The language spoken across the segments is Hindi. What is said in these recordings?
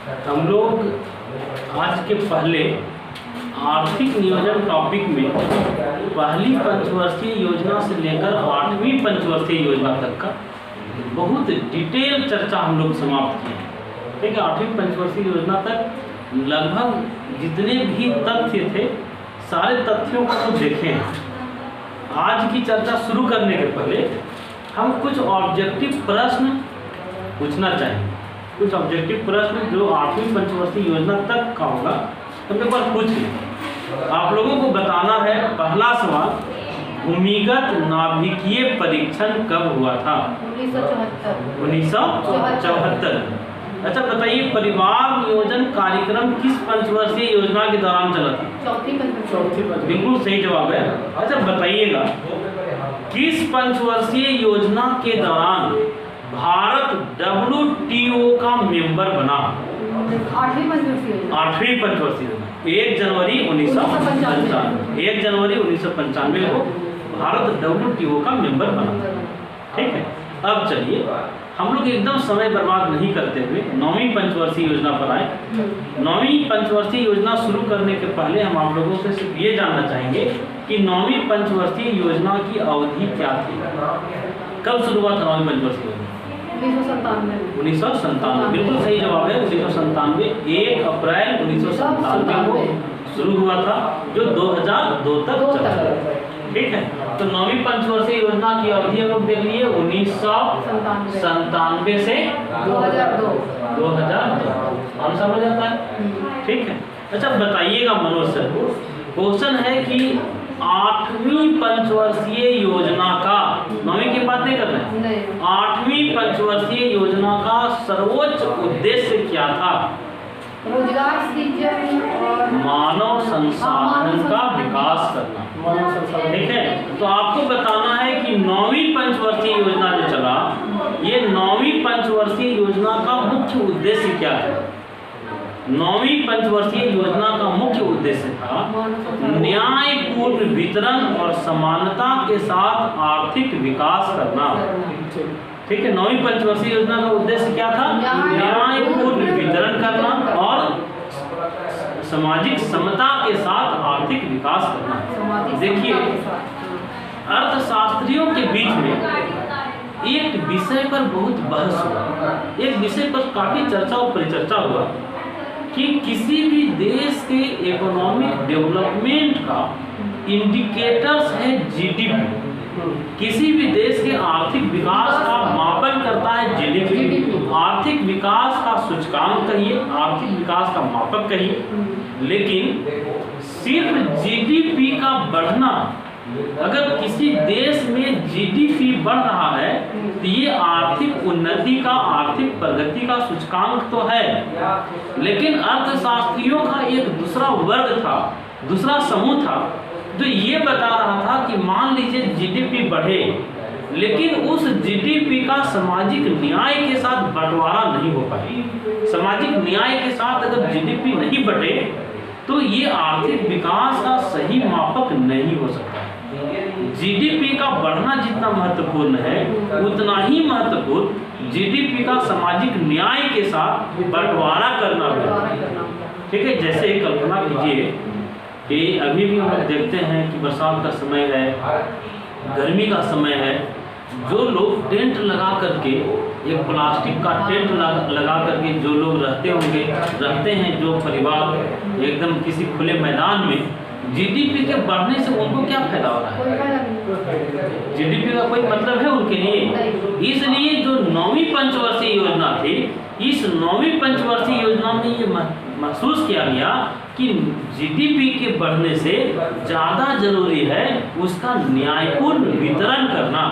हम लोग आज के पहले आर्थिक नियोजन टॉपिक में पहली पंचवर्षीय योजना से लेकर 8वीं पंचवर्षीय योजना तक का बहुत डिटेल चर्चा हम लोग समाप्त किए। ठीक है, 8वीं पंचवर्षीय योजना तक लगभग जितने भी तथ्य थे सारे तथ्यों को हम देखे हैं। आज की चर्चा शुरू करने के पहले हम कुछ ऑब्जेक्टिव प्रश्न पूछना चाहेंगे। कुछ ऑब्जेक्टिव प्रश्न जो 8वीं पंचवर्षीय योजना तक का होगा हम एक बार पूछ लें। आप लोगों को बताना है। पहला सवाल, भूमिगत नाभिकीय परीक्षण कब हुआ था? 1974। अच्छा बताइए, परिवार नियोजन कार्यक्रम किस पंचवर्षीय योजना के दौरान चला था? चौथी। बिल्कुल सही जवाब है। अच्छा बताइएगा, किस पंचवर्षीय योजना के दौरान भारत WTO का मेंबर बना? 8वीं पंचवर्षीय योजना 1 जनवरी 1995। 1 जनवरी 1995 को भारत WTO का मेंबर बना। ठीक है, अब चलिए हम लोग एकदम समय बर्बाद नहीं करते हुए 9वीं पंचवर्षीय योजना पर आए। 9वीं पंचवर्षीय योजना शुरू करने के पहले हम आप लोगों से सिर्फ ये जानना चाहेंगे कि 9वीं पंचवर्षीय योजना की अवधि क्या थी? कब शुरू हुआ था 9वीं पंचवर्षीय योजना? 1997। बिल्कुल सही जवाब है, 1997। 1 अप्रैल 1997 को शुरू हुआ था, जो 2002 तक चला। ठीक है, तो 9वीं पंचवर्षीय योजना की अवधि हम लोग देख लिए 1997 से 2002। हम समझ आता है। ठीक है, अच्छा बताइएगा मनोज सर, क्वेश्चन है कि 8वीं पंचवर्षीय योजना का, 9वीं की बात नहीं कर रहे हैं, 8वीं पंचवर्षीय योजना का सर्वोच्च उद्देश्य क्या था? रोजगार सृजन और मानव संसाधन का विकास करना। ठीक है, तो आपको बताना है कि 9वीं पंचवर्षीय योजना जो चला, ये 9वीं पंचवर्षीय योजना का मुख्य उद्देश्य क्या है? 9वीं पंचवर्षीय योजना का मुख्य उद्देश्य था न्यायपूर्ण वितरण और समानता के साथ आर्थिक विकास करना। ठीक है, 9वीं पंचवर्षीय योजना का उद्देश्य क्या था? न्यायपूर्ण वितरण करना और सामाजिक समता के साथ आर्थिक विकास करना। देखिए, अर्थशास्त्रियों के बीच में एक विषय पर बहुत बहस हुआ, एक विषय पर काफी चर्चा और परिचर्चा हुआ कि किसी भी देश के इकोनॉमिक डेवलपमेंट का इंडिकेटर्स है GDP। किसी भी देश के आर्थिक विकास का मापन करता है GDP। आर्थिक विकास का सूचकांक कहिए, आर्थिक विकास का मापक कहिए, लेकिन सिर्फ GDP का बढ़ना, अगर किसी देश में GDP बढ़ रहा है तो ये आर्थिक उन्नति का, आर्थिक प्रगति का सूचकांक तो है, लेकिन अर्थशास्त्रियों का एक दूसरा वर्ग था, दूसरा समूह था जो ये बता रहा था कि मान लीजिए GDP बढ़े, लेकिन उस GDP का सामाजिक न्याय के साथ बंटवारा नहीं हो पाए। सामाजिक न्याय के साथ अगर GDP नहीं बढ़े तो ये आर्थिक विकास का सही मापक नहीं हो सकता। GDP का बढ़ना जितना महत्वपूर्ण है, उतना ही महत्वपूर्ण GDP का सामाजिक न्याय के साथ बंटवारा करना है। ठीक है, जैसे कल्पना कीजिए कि अभी भी हम देखते हैं कि बरसात का समय है, गर्मी का समय है, जो लोग टेंट लगा करके, एक प्लास्टिक का टेंट लगा करके जो लोग रहते हैं, जो परिवार एकदम किसी खुले मैदान में, GDP के बढ़ने से उनको क्या फायदा हो रहा है? GDP का कोई मतलब है उनके लिए? इसलिए जो 9वीं पंचवर्षीय योजना थी, इस 9वीं पंचवर्षीय योजना में ये महसूस किया गया कि GDP के बढ़ने से ज़्यादा जरूरी है उसका न्यायपूर्ण वितरण करना।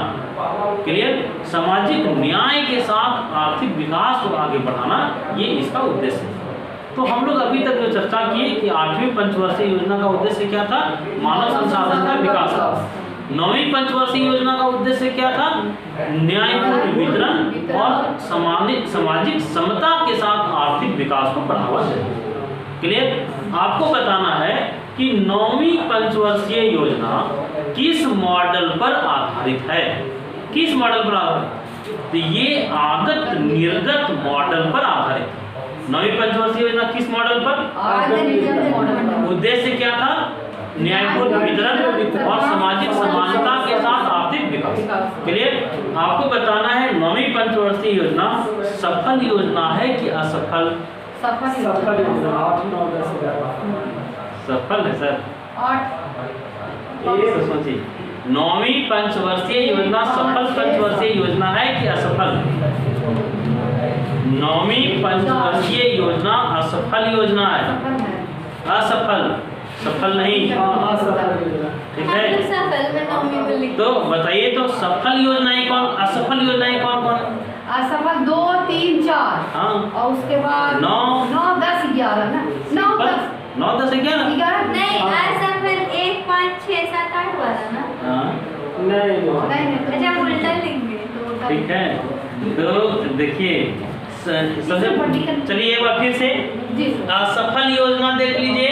क्लियर? सामाजिक न्याय के साथ आर्थिक विकास को आगे बढ़ाना, ये इसका उद्देश्य है। तो हम लोग अभी तक जो चर्चा किए कि 8वीं पंचवर्षीय योजना का उद्देश्य क्या था? मानव संसाधन का विकास। 9वीं पंचवर्षीय योजना का उद्देश्य क्या था? न्यायपूर्ण वितरण और सामाजिक समता के साथ आर्थिक विकास को बढ़ावा देना। क्लियर? आपको बताना है कि 9वीं पंचवर्षीय योजना किस मॉडल पर आधारित है? किस मॉडल पर आधारित? तो ये आगत निर्गत मॉडल पर आधारित है। नौवीं पंचवर्षीय योजना किस मॉडल पर? मॉडल। उद्देश्य क्या था? न्यायपूर्ण वितरण और सामाजिक समानता के साथ आर्थिक विकास। क्लियर? आपको बताना है नौवीं पंचवर्षीय योजना सफल योजना है कि असफल? सफल योजना 8, 9, 10, 11 सफल है सर। 8 सोचिए, नौवीं पंचवर्षीय योजना सफल पंचवर्षीय योजना है कि असफल? नौवीं पंचवर्षीय योजना असफल योजना है। असफल, सफल नहीं। ठीक है, सफल में नौवीं में लिख। तो बताइए तो सफल योजनाएं कौन, असफल योजनाएं कौन कौन? असफल 2, 3, 4 हाँ, और उसके बाद 9, 9, 10, 11 ना। 9, 10, 9, 10, 11। 11 नहीं, असफल 1, 5, 6, 7, 8 वाला ना। हाँ, नहीं अच्छा उल्टा लिख दिए तो उल्टा। ठीक है, तो देखिए चलिए एक बार फिर से जी असफल योजना देख लीजिए।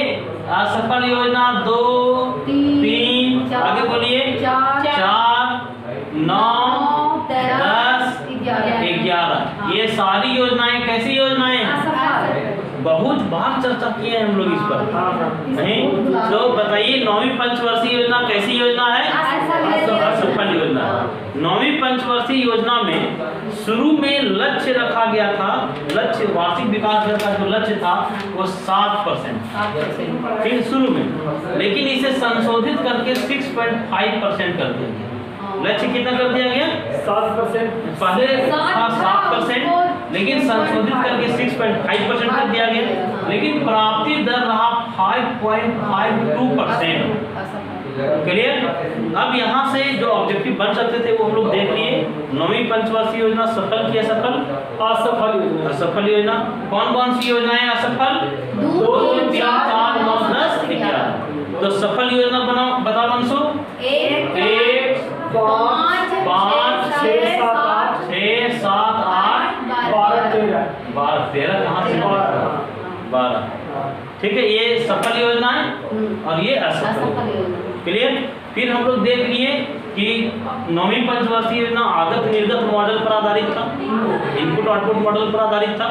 असफल योजना 2, 3, आगे बोलिए 4, 9, 10, 11। ये सारी योजनाएं कैसी योजनाएं हैं? बहुत बार चर्चा किए हैं हम लोग इस पर, नहीं? तो बताइए नौवीं पंचवर्षीय योजना कैसी योजना है? असफल योजना। नौवीं पंचवर्षीय योजना में शुरू में लक्ष्य रखा गया था, लक्ष्य वार्षिक विकास दर का जो लक्ष्य था वो 7%, फिर शुरू में, लेकिन इसे संशोधित करके 6.5% कर दिया गया। लक्ष्य कितना कर दिया गया? 7%। पहले था 7%, लेकिन संशोधित करके 6.5% कर दिया गया, लेकिन प्राप्ति दर रहा 5.52%। क्लियर? अब यहाँ से जो ऑब्जेक्टिव बन सकते थे वो हम लोग देख लिए। नौवीं पंचवर्षीय योजना सफल की असफल? असफल योजना। असफल योजना कौन कौन सी योजनाएं असफल? 2, 3, 4, 9, 10, 11। तो सफल योजना बनाओ, बताओ अंशु। 1, 5, 6, 7, 8, 12, 13 कहाँ से? 12। ठीक है, ये सफल योजना है और ये असफल योजना। क्लियर? फिर हम लोग देख लिए कि नौवीं पंचवर्षीय योजना आगत निर्गत मॉडल पर आधारित था, इनपुट आउटपुट मॉडल पर आधारित था।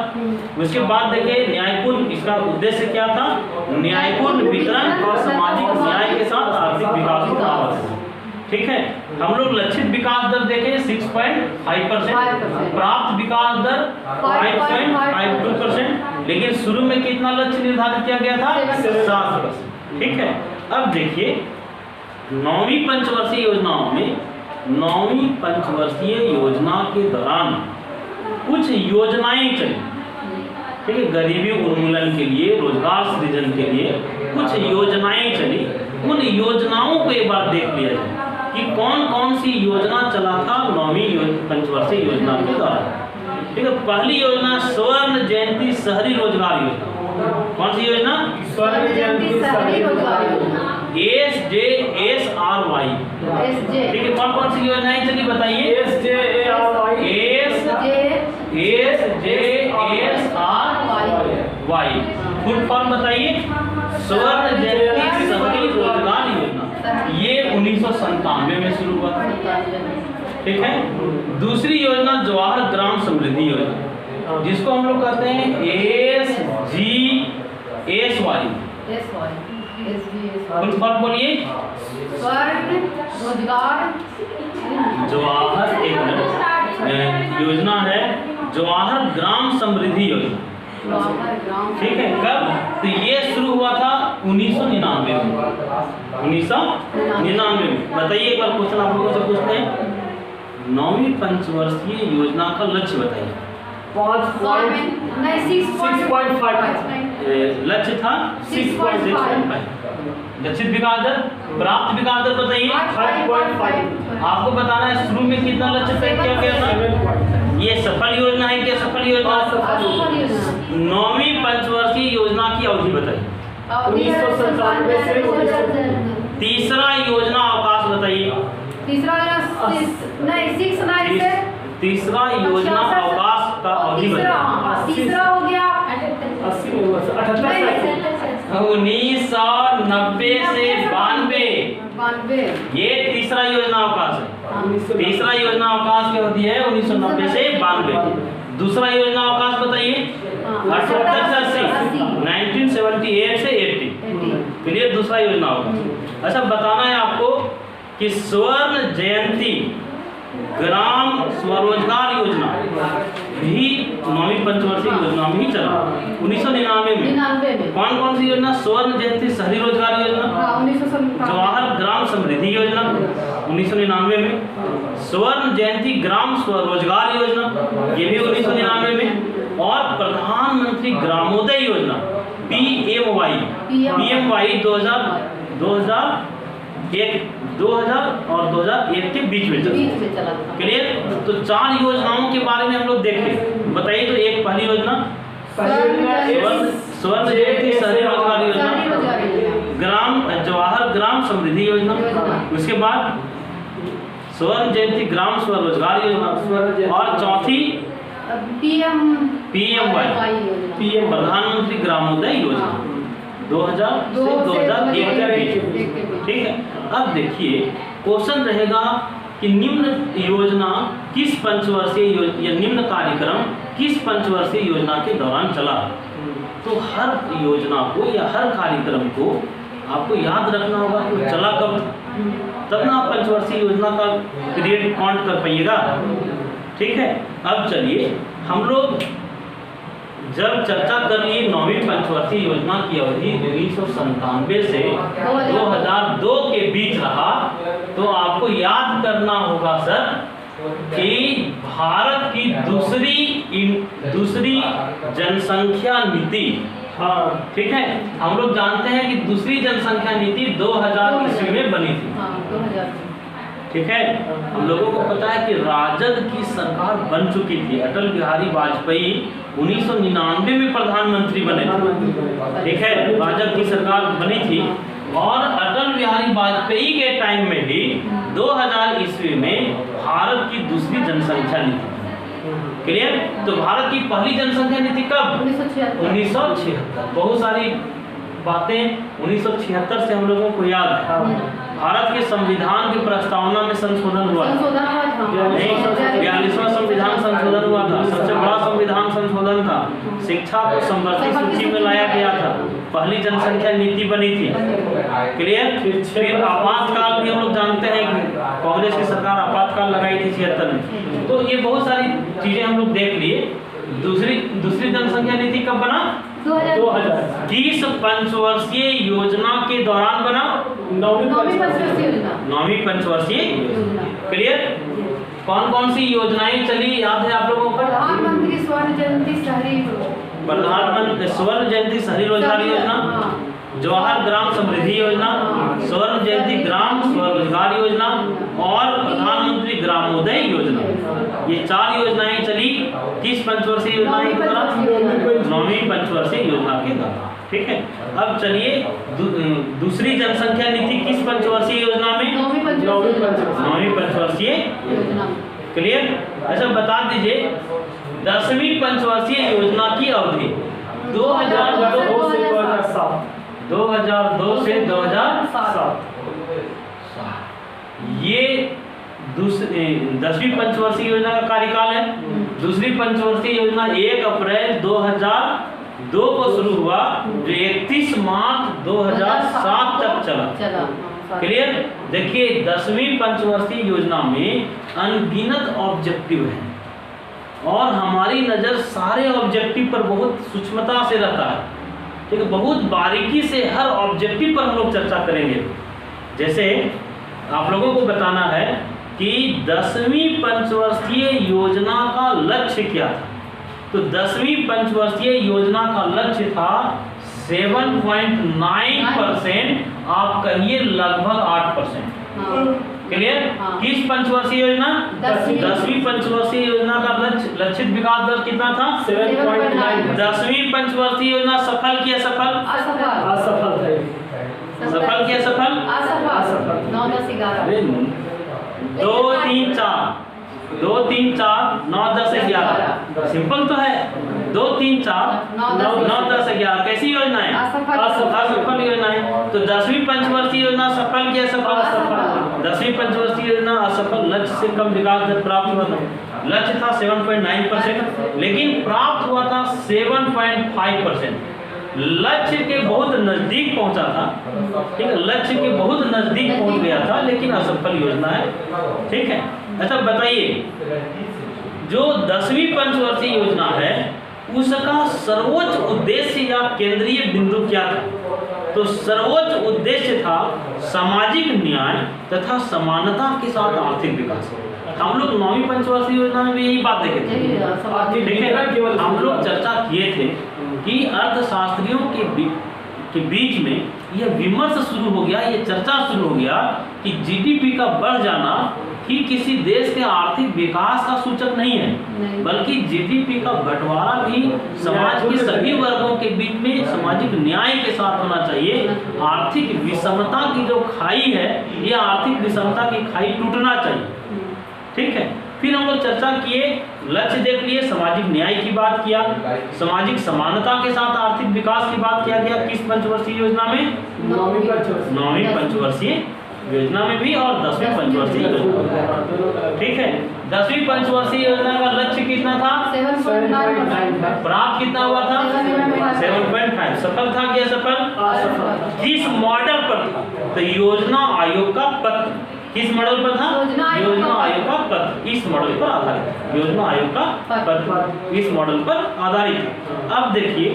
उसके बाद देखे न्यायपूर्ण, इसका उद्देश्य क्या था? न्यायपूर्ण वितरण और सामाजिक न्याय के साथ आर्थिक विकास को बढ़ावा देना। ठीक है, हम लोग लक्षित विकास दर देखें 6.5%, प्राप्त विकास दर 5.52%, लेकिन शुरू में कितना लक्ष्य निर्धारित किया गया था? 7%। ठीक है, अब देखिए नौवीं पंचवर्षीय योजनाओं में, नौवीं पंचवर्षीय योजना के दौरान कुछ योजनाएं चली। ठीक है, गरीबी उन्मूलन के लिए, रोजगार सृजन के लिए कुछ योजनाएं चली। उन योजनाओं को एक बार देख लिया जाए कि कौन कौन सी योजना चला था नौवीं पंचवर्षीय योजना के दौरान। ठीक है, पहली योजना स्वर्ण जयंती शहरी रोजगार योजना। कौन सी योजना? स्वर्ण जयंती शहरी रोजगार योजना। SJSRY। ठीक है, कौन कौन सी योजनाएं चली बताइए? SJSRY। फुल फॉर्म बताइए? स्वर्ण जयंती शहरी रोजगार योजना। ये 1997 में शुरू हुआ था। ठीक है, दूसरी योजना जवाहर ग्राम समृद्धि योजना, जिसको हम लोग कहते हैं SGSY। फुल फॉर्म बोलिए? स्वर्ण रोजगार जवाहर, एक योजना है जवाहर ग्राम समृद्धि योजना। ठीक है, कब? तो ये शुरू हुआ था 1999 में। 1999 में। बताइए एक बार क्वेश्चन आप लोगों से पूछते हैं, नौवीं पंचवर्षीय योजना का लक्ष्य बताइए। 6.5। लक्ष्य था 6.5। लक्षित विकास दर, प्राप्त विकास दर बताइए। 5.5। आपको बताना है शुरू में कितना लक्ष्य तय किया गया था? ये सफल योजना है कि असफल योजना? नौवीं पंचवर्षीय योजना की अवधि बताइए। 1997 से। तीसरा योजना अवकाश बताइए। तीसरा तीसरा योजना अवकाश का अवधि बताइए। तीसरा हो गया 80 में हुआ, 78 1990 से 92। ये तीसरा योजना अवकाश है। तीसरा योजना अवकाश की अवधि है 1990 से 92। दूसरा योजना अवकाश बताइए। 78 से 1978 से 80। क्लियर? दूसरा योजना होगा। अच्छा, बताना है आपको कि स्वर्ण जयंती ग्राम स्वरोजगार योजना भी 9वीं पंचवर्षीय योजना में ही चला 1999 में। 99 में कौन कौन सी योजना? स्वर्ण जयंती शहरी रोजगार योजना, हाँ 1997 जवाहर ग्राम समृद्धि योजना 1999 में, स्वर्ण जयंती ग्राम स्वरोजगार योजना ये भी 1999 में, और प्रधानमंत्री ग्रामोदय योजना PMY 2000 और 2001 के बीच में चला। क्लियर? तो 4 योजनाओं के बारे में हम लोग देखें। बताइए तो एक पहली योजना स्वर्ण जयंती शहरी रोजगार योजना, जवाहर ग्राम समृद्धि योजना, उसके बाद स्वर्ण जयंती ग्राम स्वरोजगार योजना, और चौथी PMY प्रधानमंत्री ग्रामोदय योजना 2000 से 2001 के बीच। ठीक है? अब देखिए, क्वेश्चन रहेगा कि निम्न योजना किस पंचवर्षीय या निम्न कार्यक्रम किस पंचवर्षीय योजना के दौरान चला। तो हर योजना को या हर कार्यक्रम को आपको याद रखना होगा कि चला कब, तब ना आप पंचवर्षीय योजना का पीरियड काउंट कर पाइएगा। ठीक है? अब चलिए हम लोग जब चर्चा कर लिए 9वीं पंचवर्षीय योजना की अवधि 1997 से 2002 के बीच रहा, तो आपको याद करना होगा सर कि भारत की दूसरी जनसंख्या नीति, हाँ ठीक है, हम लोग जानते हैं कि दूसरी जनसंख्या नीति 2000 ईस्वी में बनी थी। ठीक है? हम लोगों को पता है कि राजद की सरकार बन चुकी थी। अटल बिहारी वाजपेयी 1999 में प्रधानमंत्री बने थे। ठीक है? राजद की सरकार बनी थी और अटल बिहारी वाजपेयी के टाइम में ही 2000 ईस्वी में भारत की दूसरी जनसंख्या नीति। क्लियर? तो भारत की पहली जनसंख्या नीति कब? 1976। बहुत सारी बातें 1976 से हम लोगों को याद है। भारत के संविधान की प्रस्तावना में संशोधन हुआ था। 42वां संविधान संशोधन हुआ था। सबसे बड़ा संविधान संशोधन था। शिक्षा को समवर्ती सूची में लाया गया था। पहली जनसंख्या नीति बनी थी। क्लियर? फिर आपातकाल भी हम लोग जानते हैं कि कांग्रेस की सरकार आपातकाल लगाई थी 76 में। तो ये बहुत सारी चीजें हम लोग देख लिए। दूसरी जनसंख्या नीति कब बना? 2000। किस पंचवर्षीय योजना के दौरान बना? 9वीं पंचवर्षीय योजना। क्लियर? कौन कौन सी योजनाएं चली याद है आप लोगों को? प्रधानमंत्री स्वर्ण जयंती शहरी रोजगार योजना, जवाहर ग्राम समृद्धि योजना, स्वर्ण जयंती ग्राम स्वरोजगार योजना और प्रधानमंत्री ग्रामोदय योजना। ये 4 योजनाएं चली किस पंचवर्षीय योजना के दौरान? 9वीं पंचवर्षीय योजना के दौरान। ठीक है? अब चलिए दूसरी जनसंख्या नीति किस पंचवर्षीय योजना में? 9वीं पंचवर्षीय योजना। क्लियर? अच्छा बता दीजिए 10वीं पंचवर्षीय योजना की अवधि 2002 से 2007। ये 10वीं पंचवर्षीय योजना का कार्यकाल है। दूसरी पंचवर्षीय योजना 1 अप्रैल 2002 को शुरू हुआ जो 31 मार्च 2007 तक चला। क्लियर? देखिए 10वीं पंचवर्षीय योजना में अनगिनत ऑब्जेक्टिव हैं और हमारी नज़र सारे ऑब्जेक्टिव पर बहुत सूक्ष्मता से रहता है। ठीक है? बहुत बारीकी से हर ऑब्जेक्टिव पर हम लोग चर्चा करेंगे। जैसे आप लोगों को बताना है कि 10वीं पंचवर्षीय योजना का लक्ष्य क्या था। तो 10वीं पंचवर्षीय योजना का लक्ष्य था 7.9%, आप कहिए लगभग 8%। क्लियर? किस पंचवर्षीय योजना? 10वीं पंचवर्षीय योजना का लक्षित विकास दर कितना था? 7.9। 10वीं पंचवर्षीय योजना सफल की असफल? असफल है। सफल की असफल? असफल। 9, 10, 11। 2, 3, 4 2, 3, 4 9, 10, 11 सिंपल तो है। 2, 3, 4 9, 10, 11 कैसी योजना है? असफल योजना है। तो 10वीं पंचवर्षीय योजना सफल की असफल? 10वीं पंचवर्षीय योजना असफल, लक्ष्य से कम विकास दर प्राप्त हुआ था। लक्ष्य था 7.9%, लेकिन प्राप्त हुआ था 7.5%। लक्ष्य के बहुत नजदीक पहुंचा था, ठीक है, लक्ष्य के बहुत नजदीक पहुंच गया था, लेकिन असफल योजना है, ठीक है। अच्छा बताइए, जो 10वीं पंचवर्षीय योजना है उसका सर्वोच्च उद्देश्य या केंद्रीय बिंदु क्या था? तो सर्वोच्च उद्देश्य था सामाजिक न्याय तथा समानता के साथ आर्थिक विकास। हम लोग 9वीं पंचवर्षीय योजना में भी यही बात देखे थे, ठीक है। हम लोग चर्चा किए थे कि अर्थशास्त्रियों के बीच में यह विमर्श शुरू हो गया, यह चर्चा शुरू हो गया कि जीडीपी का बढ़ जाना ही किसी देश के आर्थिक विकास का सूचक नहीं है, बल्कि जीडीपी का बंटवारा भी समाज के सभी वर्गों के बीच में सामाजिक न्याय के साथ होना चाहिए। आर्थिक विषमता की जो खाई है, यह आर्थिक विषमता की खाई टूटना चाहिए, ठीक है। फिर हम लोग चर्चा किए, लक्ष्य देख लिए, सामाजिक न्याय की बात किया, सामाजिक समानता के साथ आर्थिक विकास की बात किया गया। किस पंचवर्षीय योजना में? 9वीं पंचवर्षीय योजना में भी और 10वीं पंचवर्षीय योजना, ठीक है। 10वीं पंचवर्षीय योजना का लक्ष्य कितना था? 7.9%। प्राप्त कितना हुआ था? 7.5। सफल था कि असफल? किस मॉडल पर था? तो योजना आयोग का पत्र किस मॉडल पर था? योजना आयोग का पत्र इस मॉडल पर आधारित, योजना आयोग का पत्र इस मॉडल पर आधारित। अब देखिए,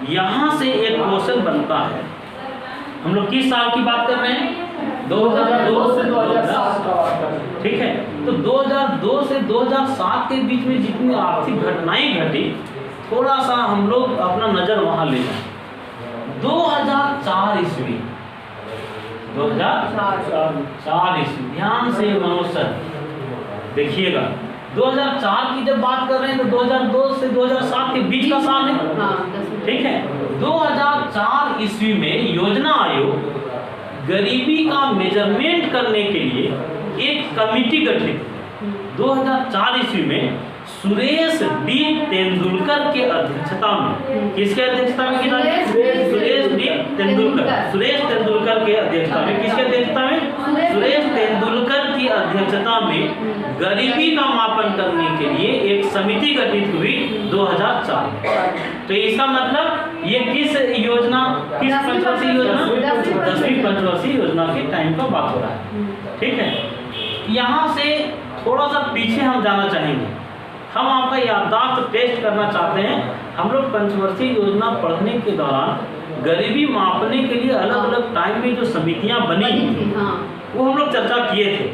यहाँ से एक क्वेश्चन बनता है, हम लोग किस साल की बात कर रहे हैं? 2002 से 2007, ठीक है। तो 2002 से 2007 के बीच में जितनी आर्थिक घटनाएं घटी, थोड़ा सा हम लोग अपना नजर वहां ले जाए। 2004 ईस्वी, 2004 ईस्वी, ध्यान से मनोज सर देखिएगा। 2004 की जब बात कर रहे हैं तो 2002 से 2007 के बीच का साल है, ठीक है। 2004 ईस्वी में योजना आयोग गरीबी का मेजरमेंट करने के लिए एक कमिटी गठित 2004 ईस्वी में सुरेश डी तेंदुलकर के अध्यक्षता में, किसके अध्यक्षता में? सुरेश डी तेंदुलकर, सुरेश तेंदुलकर के अध्यक्षता में, किसके अध्यक्षता में? सुरेश तेंदुलकर की अध्यक्षता में गरीबी का मापन करने के लिए एक समिति गठित हुई 2004। तो इसका मतलब ये किस योजना, किस पंचवर्षीय योजना? 10वीं पंचवर्षीय योजना के टाइम का बात हो रहा है, ठीक है। यहाँ से थोड़ा सा पीछे हम जाना चाहेंगे, हम आपका याददाश्त टेस्ट करना चाहते हैं। हम लोग पंचवर्षीय योजना पढ़ने के दौरान गरीबी मापने के लिए अलग अलग टाइम में जो समितियां बनी वो हम लोग चर्चा किए थे।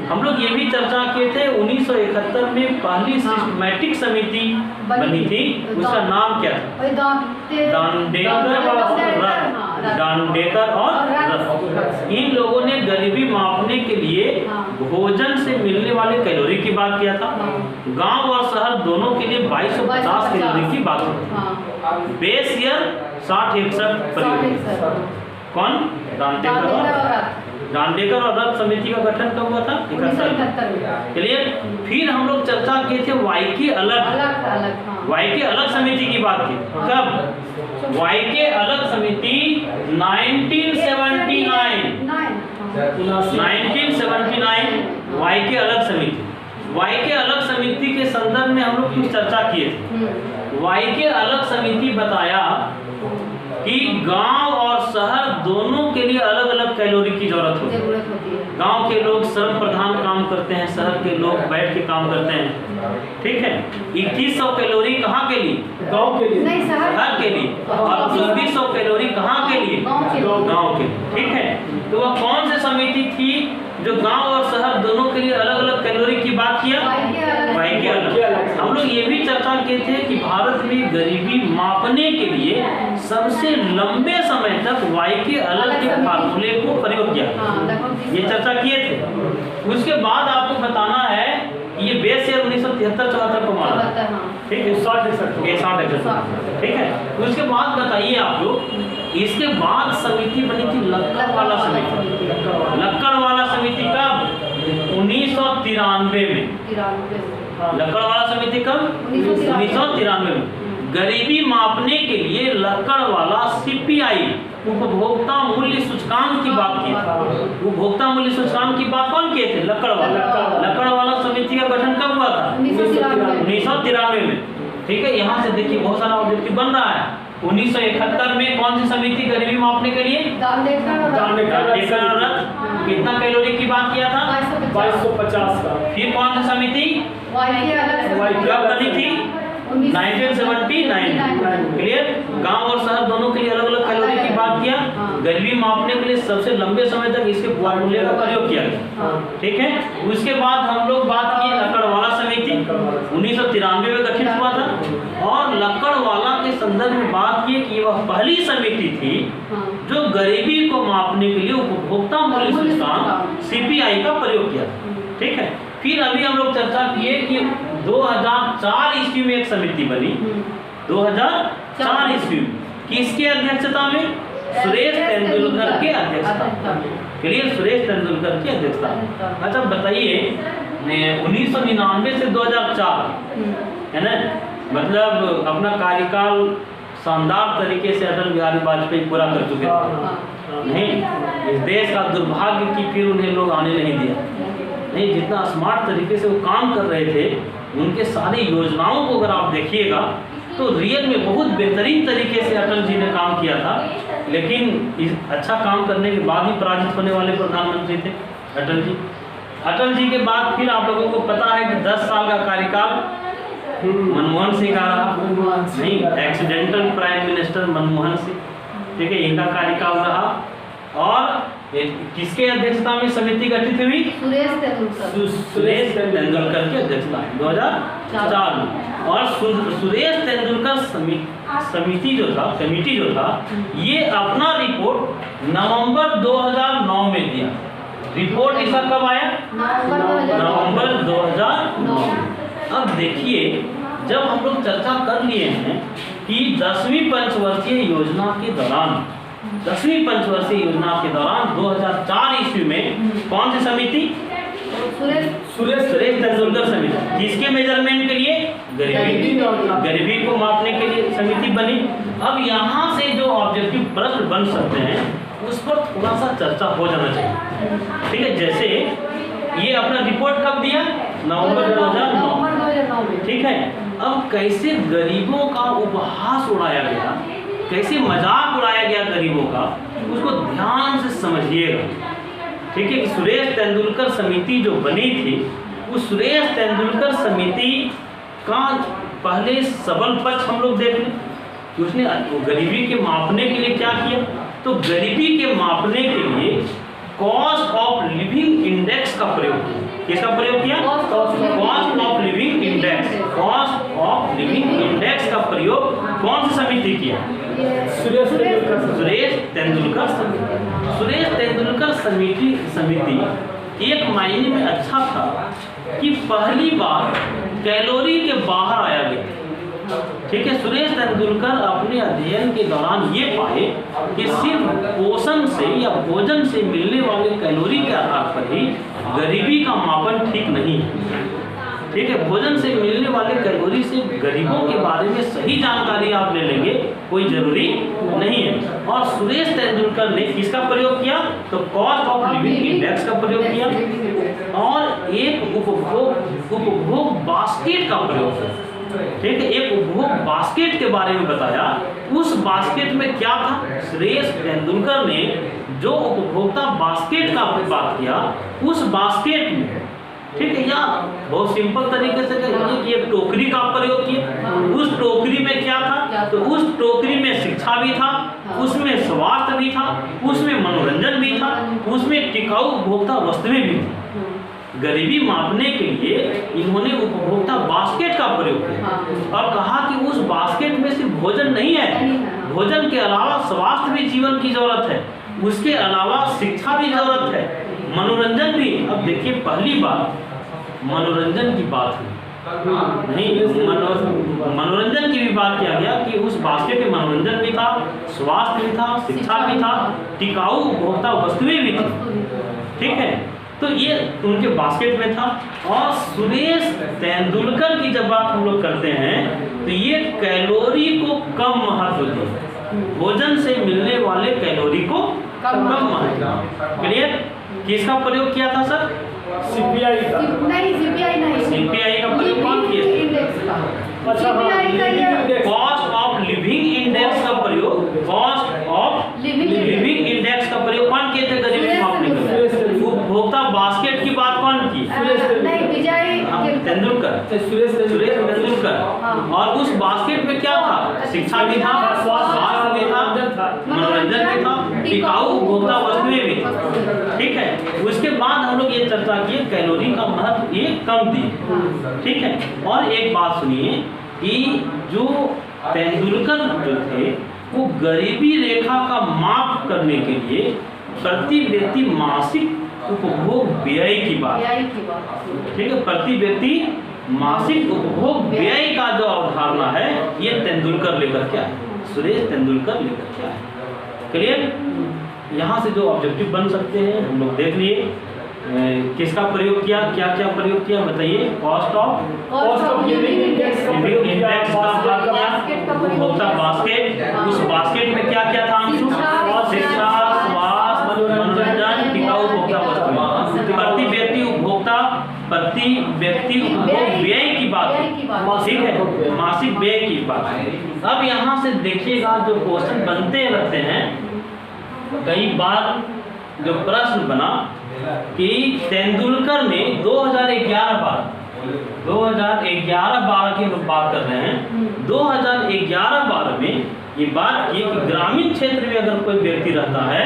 हम लोग ये भी चर्चा किए थे 1971 में पहली सिस्टमैटिक समिति बनी थी, उसका नाम क्या था? दांडेकर और रथ। इन लोगों ने गरीबी मापने के लिए भोजन से मिलने वाले कैलोरी की बात किया था। गांव और शहर दोनों के लिए 2250 कैलोरी की बात की। बेस ईयर 60-61 कौन? दांडेकर और रथ समिति का गठन कब हुआ था? 71। चलिए, फिर हम लोग चर्चा किए थे वाई के अलग समिति की बात की। कब? वाई के अलग समिति 1979 वाई के अलग समिति। वाई के अलग समिति के संदर्भ में हम लोग कुछ चर्चा किए थे। वाई के अलग समिति बताया कि गांव और शहर दोनों के लिए अलग अलग कैलोरी की जरूरत होती है। गांव के लोग श्रम प्रधान काम करते हैं, शहर के लोग बैठ के काम करते हैं, ठीक है। 2100 कैलोरी कहाँ के लिए? गांव के लिए, शहर के लिए। और 2400 कैलोरी कहाँ के लिए? गांव के लिए, ठीक है। तो वह कौन सी समिति थी जो गांव और शहर दोनों के लिए अलग अलग कैलोरी की बात किया? वाई के अलग। हम लोग ये भी चर्चा किए थे कि भारत में गरीबी मापने के लिए सबसे लंबे समय तक वाई के अलग के फार्मूले को प्रयोग किया, ये चर्चा किए थे। उसके बाद आपको बताना है ये बेस ईयर 1973-74 को माना, ठीक है, 60-61, ठीक है। उसके बाद बताइए आप लोग, इसके बाद समिति बनी थी लक्कड़ वाला समिति। लक्कड़ वाला समिति कब? 1993 में। लक्कड़ वाला समिति कब? 1993 में। गरीबी मापने के लिए लक्कड़ वाला CPI उपभोक्ता मूल्य सूचकांक की बात की थी। उपभोक्ता मूल्य सूचकांक की बात कौन किए थे? लक्कड़वाला समिति का गठन कब हुआ था? 1993 में। ठीक है, यहाँ से देखिए बहुत सारा ऑब्जेक्टिव बन रहा है। 1971 में कौन सी समिति गरीबी मापने के लिए? दालेकर और रथ। कितना कैलोरी की बात किया था? 2250 का। फिर कौन सी समिति कब बनी थी? 1979। क्लियर? गांव और शहर दोनों के लिए अलग अलग कैलोरी की बात किया। गरीबी मापने के लिए सबसे लंबे समय तक इसके फॉर्मूले का प्रयोग किया गया। ठीक है, उसके बाद हम लोग बात की लक्कड़वाला समिति 1993 में गठित हुआ था। और लक्कड़वाला के संदर्भ में बात की कि वह पहली समिति थी जो गरीबी को मापने के लिए उपभोक्ता मूल्य सूचकांक CPI का प्रयोग किया। ठीक है, फिर अभी हम लोग चर्चा किए कि 2004 ईस्वी में एक समिति बनी। 2004 ईस्वी में किसके अध्यक्षता में? सुरेश तेंदुलकर के अध्यक्षता। क्लियर? सुरेश तेंदुलकर की अध्यक्षता। अच्छा बताइए, 1999 से 2004 है ना, मतलब अपना कार्यकाल शानदार तरीके से अटल बिहारी वाजपेयी पूरा कर चुके थे। नहीं, इस देश का दुर्भाग्य कि फिर उन्हें लोग आने नहीं दिया। नहीं, जितना स्मार्ट तरीके से वो काम कर रहे थे, उनके सारी योजनाओं को अगर आप देखिएगा तो रियल में बहुत बेहतरीन तरीके से अटल जी ने काम किया था। लेकिन इस अच्छा काम करने के बाद ही पराजित होने वाले प्रधानमंत्री थे अटल जी। अटल जी के बाद फिर आप लोगों को पता है कि 10 साल का कार्यकाल मनमोहन सिंह का रहा। नहीं, accidental prime minister Manmohan Singh. ठीक है, इनका कार्यकाल रहा। और किसके अध्यक्षता में समिति गठित हुई? सुरेश तेंदुलकर की अध्यक्षता 2004 में। और सुरेश तेंदुलकर समिति जो था, कमेटी जो था, ये अपना रिपोर्ट नवंबर 2009 में दिया। रिपोर्ट इसका कब आया? नवंबर 2009। अब देखिए, जब हम लोग चर्चा कर लिए हैं कि 10वीं पंचवर्षीय योजना के दौरान 2004 ईस्वी में कौन सी समिति? सुरेश तेंदुलकर समिति। किसके मेजरमेंट के लिए? गरीबी को मापने के लिए समिति बनी। अब यहाँ से जो ऑब्जेक्टिव प्रश्न बन सकते हैं उस पर थोड़ा सा चर्चा हो जाना चाहिए। ठीक है, जैसे ये अपना रिपोर्ट कब दिया? नवंबर 2009। ठीक है, अब कैसे गरीबों का उपहास उड़ाया गया, कैसे मजाक उड़ाया गया गरीबों का, उसको ध्यान से समझिएगा। ठीक है, सुरेश तेंदुलकर समिति जो बनी थी, उस सुरेश तेंदुलकर समिति का पहले सबल पक्ष हम लोग देख लें। उसने गरीबी के मापने के लिए क्या किया? तो गरीबी के मापने के लिए कॉस्ट ऑफ लिविंग इंडेक्स का प्रयोग किया। किसका प्रयोग किया? Cost of living index. Cost of living index का प्रयोग कौन सी समिति किया? सुरेश तेंदुलकर समिति। सुरेश तेंदुलकर समिति एक मायने में अच्छा था कि पहली बार कैलोरी के बाहर आया गया। ठीक है, सुरेश तेंदुलकर अपने अध्ययन के दौरान ये पाए कि सिर्फ पोषण से या भोजन से मिलने वाले कैलोरी के आधार पर ही गरीबी का मापन ठीक नहीं है। ठीक है, भोजन से मिलने वाले कैलोरी से गरीबों के बारे में सही जानकारी आप ले लेंगे कोई जरूरी नहीं है। और सुरेश तेंदुलकर ने किसका प्रयोग किया? तो कॉस्ट ऑफ लिविंग इंडेक्स का प्रयोग किया और एक उपभोग बास्केट का प्रयोग किया। ठीक है, एक उपभोग बास्केट के बारे में बताया। उस बास्केट में क्या था? सुरेश तेंदुलकर ने जो उपभोक्ता बास्केट का बात किया, उस बास्केट में, ठीक है, या बहुत सिंपल तरीके से कहिए कि एक टोकरी का प्रयोग किया। उस टोकरी में क्या था? तो उस टोकरी में शिक्षा भी था, उसमें स्वास्थ्य भी था, उसमें मनोरंजन भी था, उसमें टिकाऊ उपभोक्ता वस्तुएं भी थी। गरीबी मापने के लिए इन्होंने उपभोक्ता बास्केट का प्रयोग किया और कहा कि उस बास्केट में सिर्फ भोजन नहीं है, भोजन के अलावा स्वास्थ्य भी जीवन की जरूरत है, उसके अलावा शिक्षा भी जरूरत है, मनोरंजन भी। अब देखिए, पहली बार मनोरंजन की बात हुई, नहीं, मनोरंजन की भी बात किया गया कि उस बास्केट में मनोरंजन भी था, स्वास्थ्य भी था, शिक्षा भी था, टिकाऊ उपभोक्ता वस्तुएं भी थी। ठीक है, तो ये उनके बास्केट में था। और सुरेश तेंदुलकर की जब बात हम लोग करते हैं तो ये कैलोरी को कम महत्व दिया। भोजन से मिलने वाले कैलोरी को कम माने। क्लियर? किसका प्रयोग किया था सर? सीपीआई का। नहीं, सीपीआई नहीं, सीपीआई का प्रयोग कौन किया? इंडेक्स का। अच्छा, हाँ, CPI का ये कॉस्ट ऑफ लिविंग इंडेक्स का प्रयोग, कॉस्ट ऑफ लिविंग इंडेक्स का प्रयोग कौन किए थे गरीबी को मापने के लिए? उपभोक्ता बास्केट की बात कौन की? नहीं, विजय तेंदुलकर, सुरेश तेंदुलकर। और उस बास्केट में क्या था? शिक्षा भी था, स्वास्थ्य भी था, मनोरंजन भी था, टिकाऊ उपभोक्ता वस्तुएं भी थी। ठीक है, उसके बाद हम लोग ये चर्चा किए कैलोरी का महत्व ये कम दिए। ठीक है, और एक बात सुनिए कि जो तेंदुलकर जो थे वो गरीबी रेखा का माप करने के लिए प्रति व्यक्ति मासिक उपभोग व्यय की बात, ठीक है, प्रति व्यक्ति मासिक उपभोग व्यय का जो अवधारणा है ये तेंदुलकर लेकर के आए, सुरेश तेंदुलकर लेकर के आए। क्लियर? यहाँ से जो ऑब्जेक्टिव बन सकते हैं हम लोग देख लिए। किसका प्रयोग किया, क्या क्या प्रयोग किया बताइए? कॉस्ट ऑफ लिविंग इंडेक्स का प्रयोग किया, उपभोक्ता बास्केट, उस बास्केट में क्या क्या था? शिक्षा, स्वास्थ्य, मनोरंजन, टिकाऊ उपभोक्ता वस्तुएं, प्रति व्यक्ति उपभोक्ता, प्रति व्यक्ति उपभोग व्यय की बात, ठीक है, मासिक व्यय की बात। अब यहाँ से देखिएगा जो क्वेश्चन बनते रहते हैं, कई बार जो प्रश्न बना कि तेंदुलकर ने 2011-12 की हम बात कर रहे हैं, 2011-12 में ये बात की कि ग्रामीण क्षेत्र में अगर कोई व्यक्ति रहता है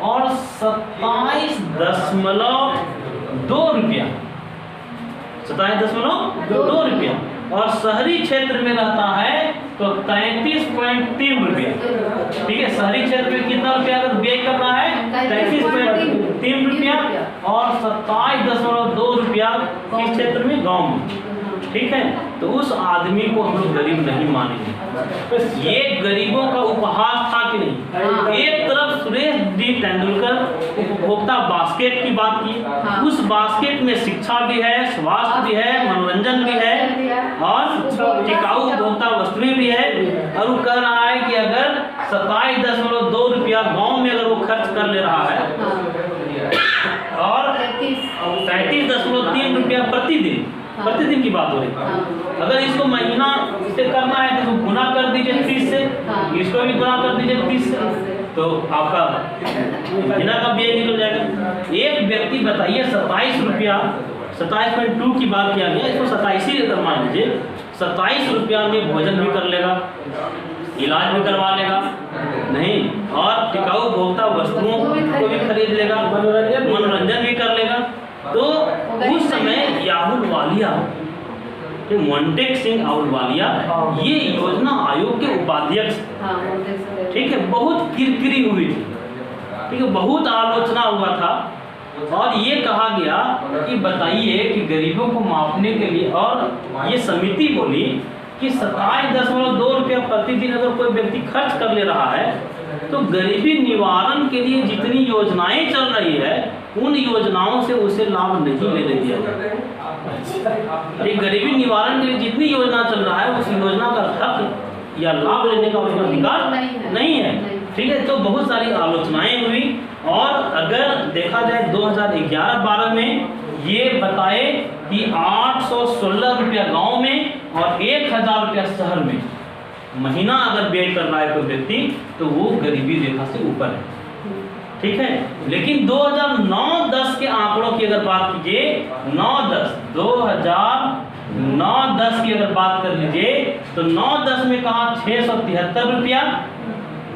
और 27.2 रुपया, 27.2 रुपया, और शहरी क्षेत्र में रहता है तो 33.3 रुपया। ठीक है, शहरी क्षेत्र में कितना रुपया अगर व्यय करना है? 33.3 रुपया, और 27.2 रुपया किस क्षेत्र में? गांव में। ठीक है, तो उस आदमी को हम लोग गरीब नहीं मानेंगे। ये गरीबों का उपहास था कि नहीं? एक तरफ सुरेश डी तेंदुलकर उपभोक्ता बास्केट की बात की, उस बास्केट में शिक्षा भी है, स्वास्थ्य भी है, मनोरंजन भी है, और टिकाऊ उपभोक्ता वस्तुएं भी है। और वो कह रहा है कि अगर 27.2 रुपया गाँव में अगर वो खर्च कर ले रहा है और 33.3 रुपया प्रतिदिन की बात हो रही है, अगर इसको महीना से करना है तो गुना कर दीजिए 30 से, इसको भी गुना कर दीजिए 30 से, तो आपका महीना का व्यय निकल जाएगा। एक व्यक्ति बताइए 27 रुपया, 27.2 की बात किया गया, इसको 27 ही अगर मान लीजिए, 27 रुपया में भोजन भी कर लेगा, इलाज भी करवा लेगा नहीं, और टिकाऊ उपभोक्ता वस्तुओं को भी खरीद लेगा, मनोरंजन भी कर लेगा। तो उस समय अहलूवालिया, मोंटेक सिंह अहलूवालिया ये योजना आयोग के उपाध्यक्ष, ठीक है, बहुत किरकिरी हुई थी, ठीक है, बहुत आलोचना हुआ था, और ये कहा गया कि बताइए कि गरीबों को मापने के लिए, और ये समिति बोली कि 27.2 रुपया प्रतिदिन अगर कोई व्यक्ति खर्च कर ले रहा है तो गरीबी निवारण के लिए जितनी योजनाएं चल रही है उन योजनाओं से उसे लाभ नहीं लेने दिया जाता। गरीबी निवारण के लिए जितनी योजना चल रहा है उस योजना का हक या लाभ लेने का उसका अधिकार नहीं है। ठीक है, तो बहुत सारी आलोचनाएं हुई, और अगर देखा जाए 2011-12 में ये बताए कि 816 रुपया गाँव में और 1000 रुपया शहर में महीना अगर व्यय कर रहा है कोई व्यक्ति तो वो गरीबी रेखा से ऊपर है। ठीक है, लेकिन 2009-10 के आंकड़ों की अगर बात कीजिए, 2009-10 की अगर बात कर लीजिए तो 9-10 में कहा 673 रुपया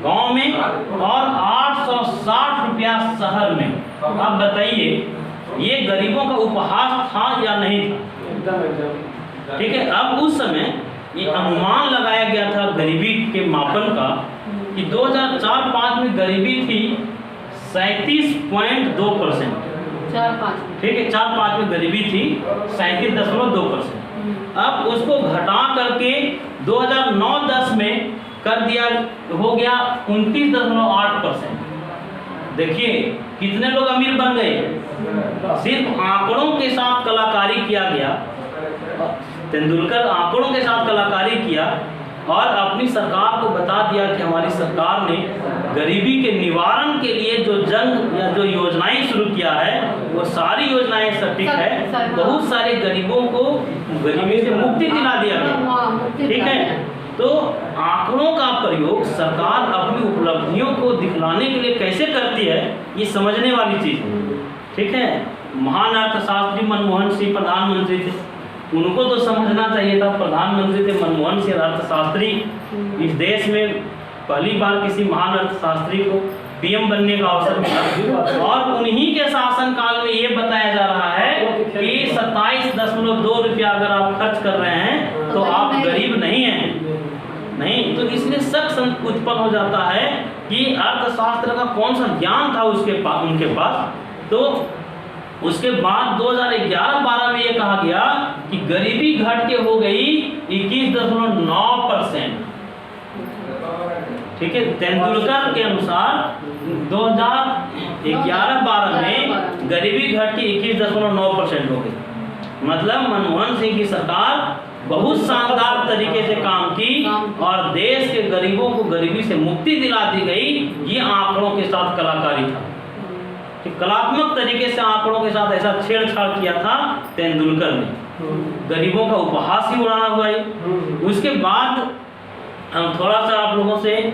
गाँव में और 860 रुपया शहर में। अब बताइए ये गरीबों का उपहास था या नहीं था? ठीक है, अब उस समय ये अनुमान लगाया गया था गरीबी के मापन का कि 2004-5 में गरीबी थी 37.2%। ठीक है, 4-5 में गरीबी थी 37.2%। अब उसको घटा करके 2009-10 में कर दिया, हो गया 29.8%। देखिए कितने लोग अमीर बन गए, सिर्फ आंकड़ों के साथ कलाकारी किया गया। तेंदुलकर आंकड़ों के साथ कलाकारी किया और अपनी सरकार को बता दिया कि हमारी सरकार ने गरीबी के निवारण के लिए जो जंग या जो योजनाएं शुरू किया है वो सारी योजनाएं सटीक है। बहुत सारे गरीबों को गरीबी से मुक्ति दिला दिया गया। ठीक है, तो आंकड़ों का प्रयोग सरकार अपनी उपलब्धियों को दिखलाने के लिए कैसे करती है, ये समझने वाली चीज़ है। ठीक है, महान अर्थशास्त्री मनमोहन सिंह प्रधानमंत्री थे, उनको तो समझना चाहिए था। प्रधानमंत्री थे मनमोहन सिंह, अर्थशास्त्री। इस देश में पहली बार किसी महान अर्थशास्त्री को पीएम बनने का अवसर मिला और उन्हीं के शासनकाल में ये बताया जा रहा है कि 27.2 रुपया अगर आप खर्च कर रहे हैं तो आप गरीब नहीं हैं। नहीं तो इसलिए शक उत्पन्न हो जाता है कि अर्थशास्त्र का कौन सा ज्ञान था उनके पास। तो उसके बाद 2011-12 में ये कहा गया कि गरीबी घट के हो गई 21.9%। ठीक है, तेंदुलकर के अनुसार 2011-12 में गरीबी घट के 21.9% हो गई। मतलब मनमोहन सिंह की सरकार बहुत शानदार तरीके से काम की और देश के गरीबों को गरीबी से मुक्ति दिला दी गई। ये आंकड़ों के साथ कलाकारी था कि कलात्मक तरीके से आंकड़ों के साथ ऐसा छेड़छाड़ किया था तेंदुलकर ने। गरीबों का उपहास ही उड़ाना हुआ है। उसके बाद हम थोड़ा सा आप लोगों से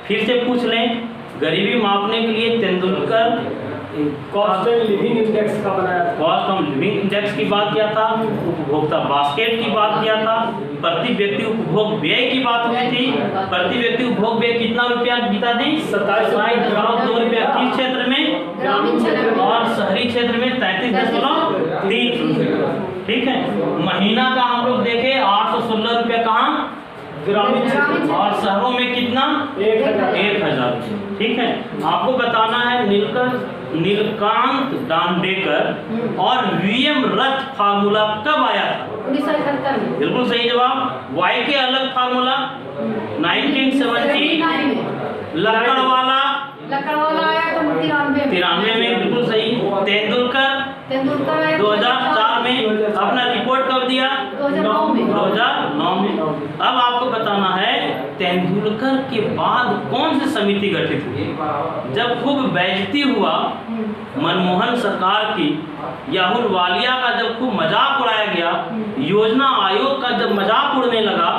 फिर से पूछ लें, गरीबी मापने के लिए Tendulkar cost of living index का बनाया था। कॉस्ट ऑफ लिविंग इंडेक्स की बात किया था, उपभोक्ता बास्केट की बात किया था, प्रति व्यक्ति उपभोग व्यय की बात हुई थी। प्रति व्यक्ति उपभोग व्यय कितना रुपया गीता दी? 27.2 रुपया किस क्षेत्र में? ग्रामीण क्षेत्र में। और शहरी क्षेत्र में 33.3। ठीक है, महीना का हम लोग देखें 816 रुपया कहाँ? ग्रामीण क्षेत्र और शहरों में कितना? 1000। ठीक है, आपको बताना है नीलकांत दांडेकर और वीएम रथ फार्मूला कब आया था? 1971 में। बिल्कुल सही जवाब। वाई के अलग फार्मूला 1970। लकड़वाला आया तो 93 में। बिल्कुल सही। तेंदुलकर 2004 में। अपना रिपोर्ट कब दिया? 2009 में। अब आपको बताना है तेंदुलकर के बाद कौन सी समिति गठित हुई? जब खूब बेइज्जती हुआ मनमोहन सरकार की, याहुल वालिया का जब खूब मजाक उड़ाया गया, योजना आयोग का जब मजाक उड़ने लगा,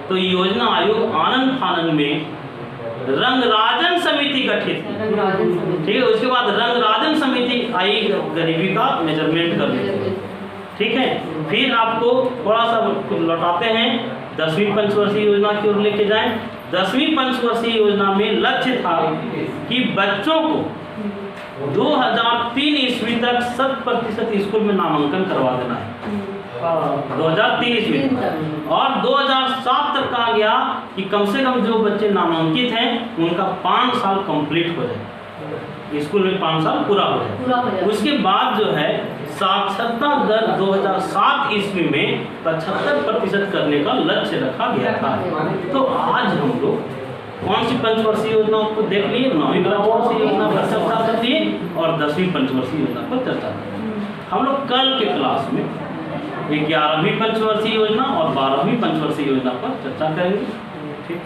तो योजना आयोग आनंद फानन में रंगराजन समिति गठित। ठीक है, उसके बाद रंगराजन समिति आई गरीबी का मेजरमेंट करने। ठीक है, फिर आपको थोड़ा सा लौटाते हैं 10वीं पंचवर्षीय योजना की ओर लेके जाएं। 10वीं पंचवर्षीय योजना में लक्ष्य था कि बच्चों को 2003 ईस्वी तक 100% स्कूल में नामांकन करवा देना है। 2003 ईस्वी और 2007 तक कहा गया कि कम से कम जो बच्चे नामांकित हैं उनका 5 साल कंप्लीट हो जाए, स्कूल में 5 साल पूरा हो जाए। उसके बाद जो है साक्षरता दर 2007 ईस्वी में 75% करने का लक्ष्य रखा गया था। तो आज हम लोग कौन सी पंचवर्षीय योजना को देख लिए? 9वीं पंचवर्षीय योजना पर चर्चा कर लिए और 10वीं पंचवर्षीय योजना पर चर्चा कर लिए। हम लोग कल के क्लास में 11वीं पंचवर्षीय योजना और 12वीं पंचवर्षीय योजना पर चर्चा करेंगे। ठीक।